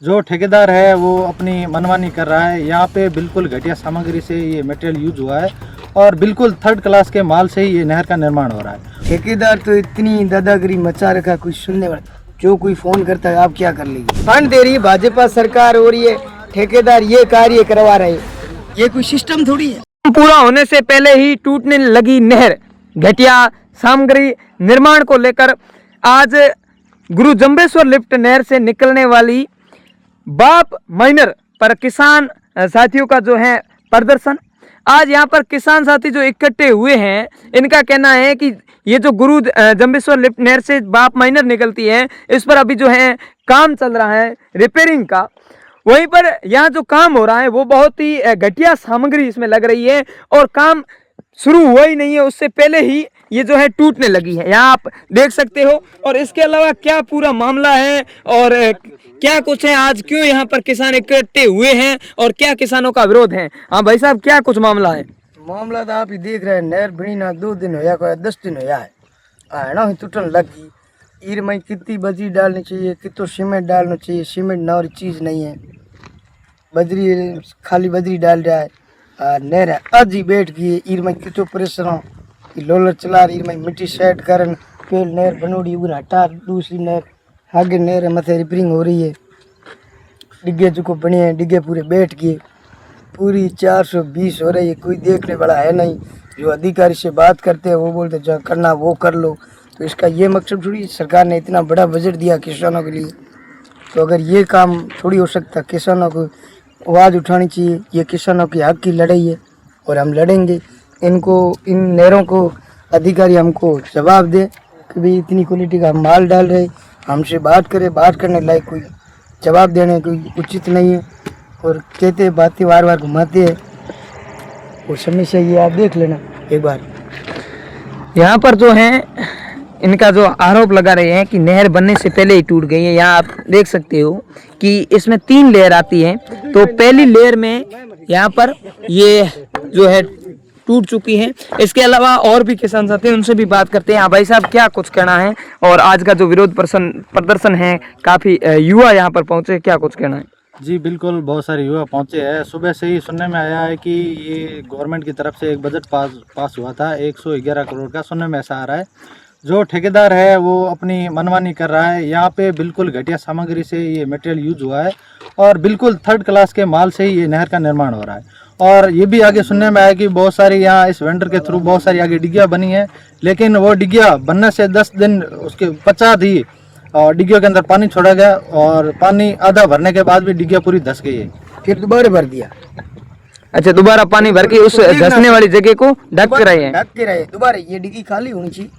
जो ठेकेदार है वो अपनी मनमानी कर रहा है। यहाँ पे बिल्कुल घटिया सामग्री से ये मटेरियल यूज हुआ है और बिल्कुल थर्ड क्लास के माल से ही ये नहर का निर्माण हो रहा है। ठेकेदार तो इतनी दादागिरी मचा रखा, कुछ सुनने वाला जो कोई फोन करता है आप क्या कर लेंगे। फंड दे रही है भाजपा सरकार और ये ठेकेदार ये कार्य करवा रहे, ये कोई सिस्टम थोड़ी है। पूरा होने से पहले ही टूटने लगी नहर। घटिया सामग्री निर्माण को लेकर आज गुरु जंबेश्वर लिफ्ट नहर से निकलने वाली बाप माइनर पर किसान साथियों का जो है प्रदर्शन। आज यहाँ पर किसान साथी जो इकट्ठे हुए हैं, इनका कहना है कि ये जो गुरु जंबेश्वर लिफ्ट नहर से बाप माइनर निकलती है, इस पर अभी जो है काम चल रहा है रिपेयरिंग का। वहीं पर यहाँ जो काम हो रहा है वो बहुत ही घटिया सामग्री इसमें लग रही है और काम शुरू हुआ ही नहीं है, उससे पहले ही ये जो है टूटने लगी है। यहाँ आप देख सकते हो। और इसके अलावा क्या पूरा मामला है और क्या कुछ है, आज क्यों यहाँ पर किसान इकट्ठे हुए हैं और क्या किसानों का विरोध है। हाँ भाई साहब, क्या कुछ मामला है? मामला तो आप ही देख रहे हैं, नहर बनी ना 2 दिन होया, कोई 10 दिन होया है ना, टूटन लगी। ईर में कितनी बजरी डालनी चाहिए, कितो सीमेंट डालना चाहिए, सीमेंट ना और चीज़ नहीं है, बजरी खाली बजरी डाल रहा है। नहर है आज ही बैठ गई, ईर में कितो प्रेशर लोलर चला रही, में मिट्टी सेट करन पेल नहर बनोड़ी उर हटा, दूसरी नहर आगे नहर मथे रिपेयरिंग हो रही है। डिग्गे जो बने हैं, डिग्गे पूरे बैठ गए, पूरी 420 हो रही है, कोई देखने वाला है नहीं। जो अधिकारी से बात करते हैं वो बोलते जो करना वो कर लो। तो इसका ये मकसद थोड़ी, सरकार ने इतना बड़ा बजट दिया किसानों के लिए, तो अगर ये काम थोड़ी हो सकता, किसानों को आवाज़ उठानी चाहिए। ये किसानों की हक की लड़ाई है और हम लड़ेंगे। इनको, इन नहरों को अधिकारी हमको जवाब दे कि भाई इतनी क्वालिटी का माल डाल रहे, हमसे बात करे, बात करने लायक कोई जवाब देने कोई उचित नहीं है। और कहते बातें बार बार घुमाते हैं और समस्या ये आप देख लेना एक बार। यहाँ पर जो है इनका जो आरोप लगा रहे हैं कि नहर बनने से पहले ही टूट गई है। यहाँ आप देख सकते हो कि इसमें 3 लेयर आती है, तो पहली लेयर में यहाँ पर ये जो है टूट चुकी है। इसके अलावा और भी किसान साथी हैं, उनसे भी बात करते हैं। हाँ भाई साहब, क्या कुछ कहना है? और आज का जो विरोध प्रदर्शन है, काफ़ी युवा यहाँ पर पहुँचे, क्या कुछ कहना है? जी बिल्कुल, बहुत सारे युवा पहुंचे हैं। सुबह से ही सुनने में आया है कि ये गवर्नमेंट की तरफ से एक बजट पास हुआ था 111 करोड़ का, सुनने में ऐसा आ रहा है। जो ठेकेदार है वो अपनी मनमानी कर रहा है। यहाँ पे बिल्कुल घटिया सामग्री से ये मटेरियल यूज हुआ है और बिल्कुल थर्ड क्लास के माल से ही ये नहर का निर्माण हो रहा है। और ये भी आगे सुनने में आया कि बहुत सारी यहाँ इस वेंडर के थ्रू बहुत सारी आगे डिग्गियाँ बनी है, लेकिन वो डिग्गियाँ बनने से 10 दिन उसके पश्चात ही और डिग्गियों के अंदर पानी छोड़ा गया और पानी आधा भरने के बाद भी डिग्गियाँ पूरी धंस गई है। फिर दोबारा भर दिया। अच्छा, दोबारा पानी भर के उस धंसने वाली जगह को ढक के रहे हैं। ढक के रहे दोबारा, ये डिग्गी खाली होनी चाहिए।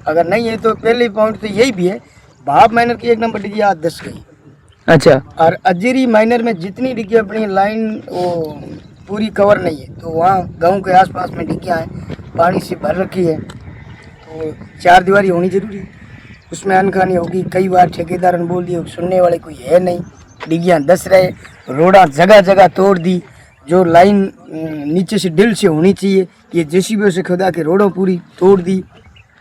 अगर नहीं है तो पहले पॉइंट तो यही भी है, भाप माइनर की 1 नंबर डिग्गी आज 10 गई। अच्छा, और अजरी माइनर में जितनी डिग्गी अपनी लाइन वो पूरी कवर नहीं है, तो वहाँ गांव के आसपास में डिग्गियाँ हैं, पानी से भर रखी है, तो 4 दीवारी होनी जरूरी है। उसमें अनखानी होगी। कई बार ठेकेदार ने बोल दिया, सुनने वाले कोई है नहीं, डिग्गियाँ धंस रहे, रोड़ा जगह जगह तोड़ दी। जो लाइन नीचे से दिल से होनी चाहिए, ये जेसीबी से खुदा के रोडों पूरी तोड़ दी।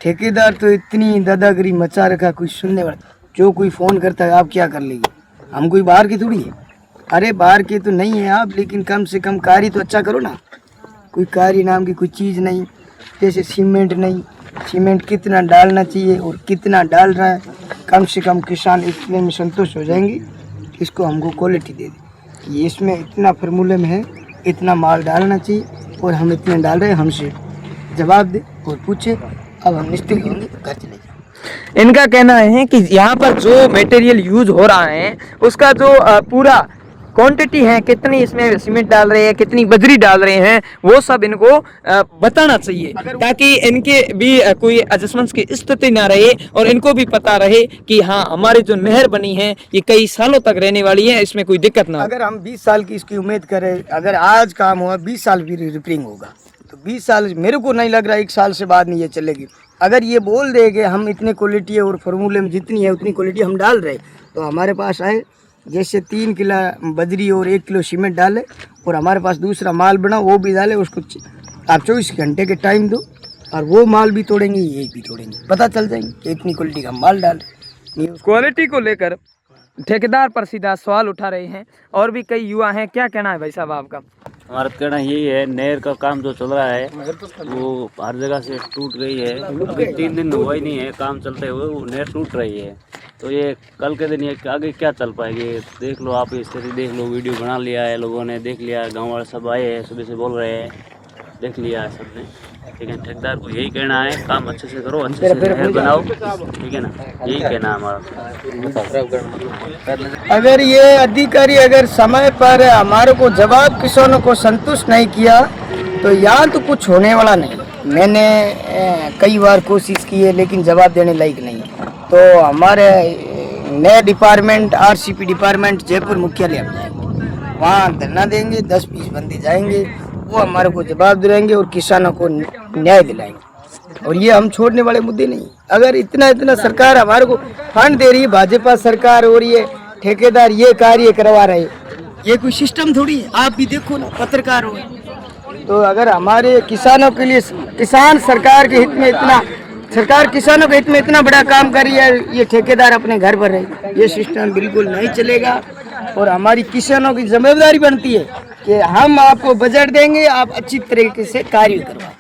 ठेकेदार तो इतनी दादागिरी मचा रखा, कुछ सुनने वाला जो कोई फ़ोन करता है आप क्या कर लेंगे। हम कोई बाहर की थोड़ी है, अरे बाहर के तो नहीं है आप, लेकिन कम से कम कार्य तो अच्छा करो ना। कोई कार्य नाम की कोई चीज़ नहीं, जैसे सीमेंट नहीं, सीमेंट कितना डालना चाहिए और कितना डाल रहा है, कम से कम किसान इतने में संतुष्ट हो जाएंगे। इसको हमको क्वालिटी दे दे, ये इसमें इतना फार्मूले में है, इतना माल डालना चाहिए और हम इतने डाल रहे हैं, हमसे जवाब दे और पूछे। अब हम निश्चित होंगे तो घर चले जाएंगे। इनका कहना है कि यहाँ पर जो मटेरियल यूज हो रहा है उसका जो पूरा क्वांटिटी है, कितनी इसमें सीमेंट डाल रहे हैं, कितनी बजरी डाल रहे हैं, वो सब इनको बताना चाहिए, ताकि इनके भी कोई एडजस्टमेंट्स की स्थिति ना रहे और इनको भी पता रहे कि हाँ, हमारी जो नहर बनी है ये कई सालों तक रहने वाली है, इसमें कोई दिक्कत ना हो। अगर हम 20 साल की इसकी उम्मीद करें, अगर आज काम हुआ 20 साल भी रिपेयरिंग होगा, तो 20 साल मेरे को नहीं लग रहा 1 साल से बाद नहीं ये चलेगी। अगर ये बोल दे कि हम इतने क्वालिटी और फार्मूले में जितनी है उतनी क्वालिटी हम डाल रहे, तो हमारे पास आए जैसे 3 किलो बजरी और 1 किलो सीमेंट डाले और हमारे पास दूसरा माल बना वो भी डाले, उसको आप 24 घंटे के टाइम दो और वो माल भी तोड़ेंगे, ये भी तोड़ेंगे, पता चल जाएंगे कि इतनी क्वालिटी का माल डाल। क्वालिटी को लेकर ठेकेदार पर सीधा सवाल उठा रहे हैं। और भी कई युवा हैं, क्या कहना है भाई साहब आपका? हमारा कहना यही है, नहर का काम जो चल रहा है वो हर जगह से टूट गई है। अभी 3 दिन हुआ ही नहीं है काम चलते हुए, वो नहर टूट रही है। तो ये कल के दिन ये आगे क्या चल पाएगी, देख लो आप, स्थिति देख लो। वीडियो बना लिया है लोगों ने, देख लिया, गाँव वाले सब आए हैं, सुबह से बोल रहे हैं, देख लिया है सबने। ठीक है, ठेकेदार को यही कहना है, काम अच्छे से करो, अच्छे से नहर बनाओ, ठीक है ना, यही कहना है हमारा। अगर ये अधिकारी अगर समय पर हमारे को जवाब किसानों को संतुष्ट नहीं किया तो यहाँ तो कुछ होने वाला नहीं। मैंने कई बार कोशिश की है लेकिन जवाब देने लायक नहीं। तो हमारे नए डिपार्टमेंट आरसीपी डिपार्टमेंट जयपुर मुख्यालय में जाएंगे, वहाँ धरना देंगे, 10-20 बंदे जाएंगे, वो हमारे को जवाब दिलाएंगे और किसानों को न्याय दिलाएंगे। और ये हम छोड़ने वाले मुद्दे नहीं। अगर इतना सरकार हमारे को फंड दे रही है, भाजपा सरकार, और ये ठेकेदार ये कार्य करवा रहे, ये कोई सिस्टम थोड़ी है। आप भी देखो ना, पत्रकार हो। तो अगर हमारे किसानों के लिए किसान सरकार के हित में इतना, सरकार किसानों के हित में इतना बड़ा काम कर रही है, ये ठेकेदार अपने घर पर रहे, ये सिस्टम बिल्कुल नहीं चलेगा। और हमारी किसानों की जिम्मेदारी बनती है कि हम आपको बजट देंगे, आप अच्छी तरीके से कार्य करवाएं।